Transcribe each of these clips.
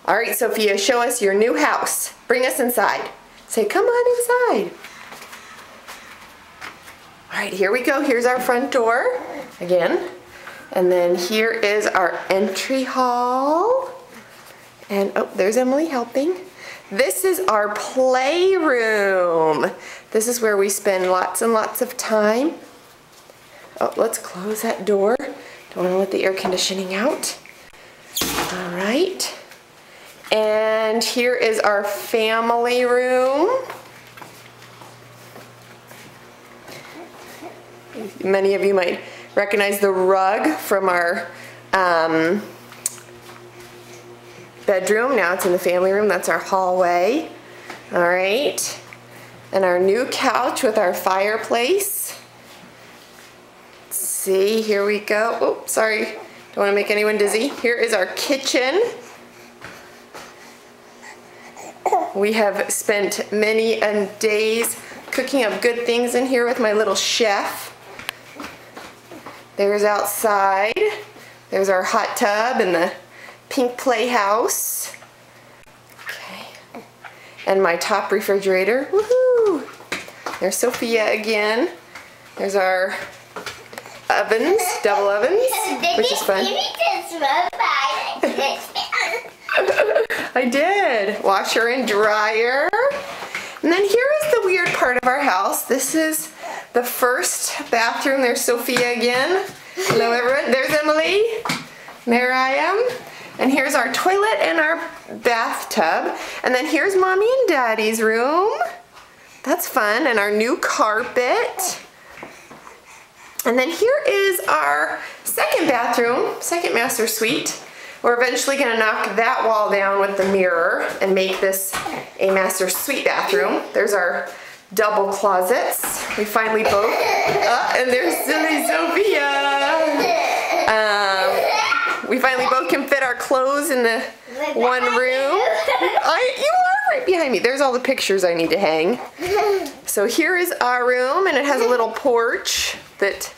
All right, Sophia, show us your new house. Bring us inside. Say, come on inside. All right, here we go. Here's our front door again. And then here is our entry hall. And oh, there's Emily helping. This is our playroom. This is where we spend lots and lots of time. Oh, let's close that door. Don't want to let the air conditioning out. All right. And here is our family room. Many of you might recognize the rug from our bedroom. Now it's in the family room. That's our hallway. All right. And our new couch with our fireplace. Let's see, here we go. Oh, sorry. Don't want to make anyone dizzy. Here is our kitchen. We have spent many days cooking up good things in here with my little chef. There's outside. There's our hot tub and the pink playhouse. Okay. And my top refrigerator. Woohoo! There's Sophia again. There's our ovens, double ovens, which is fun. I did. Washer and dryer. And then here is the weird part of our house. This is the first bathroom. There's Sophia again. Hello everyone. There's Emily. There I am. And here's our toilet and our bathtub. And then here's Mommy and Daddy's room. That's fun. And our new carpet. And then here is our second bathroom, second master suite. We're eventually going to knock that wall down with the mirror and make this a master suite bathroom. There's our double closets. We finally both, and there's silly Sophia. We finally both can fit our clothes in the one room. You are right behind me. There's all the pictures I need to hang. So here is our room, and it has a little porch that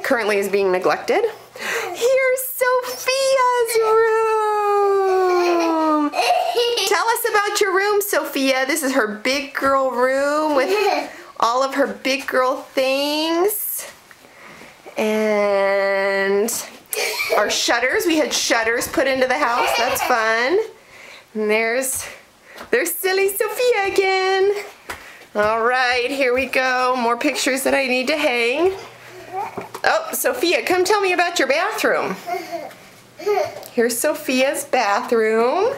currently is being neglected. Here's Sophia's room. Tell us about your room, Sophia. This is her big girl room with all of her big girl things. And our shutters. We had shutters put into the house. That's fun. And there's silly Sophia again. All right, here we go. More pictures that I need to hang. Oh, Sophia, come tell me about your bathroom. Here's Sophia's bathroom.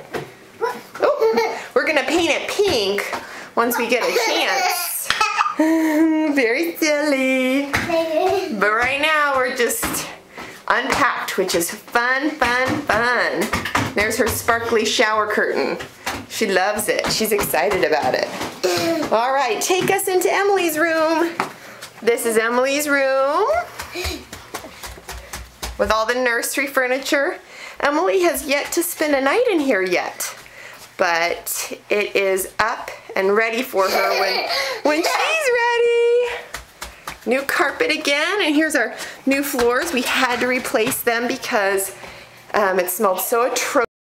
Oh, we're gonna paint it pink once we get a chance. Very silly. But right now we're just unpacked, which is fun, fun, fun. There's her sparkly shower curtain. She loves it. She's excited about it. All right, take us into Emily's room. This is Emily's room with all the nursery furniture. Emily has yet to spend a night in here yet, but it is up and ready for her when she's ready. New carpet again, and here's our new floors. We had to replace them because it smelled so atrocious.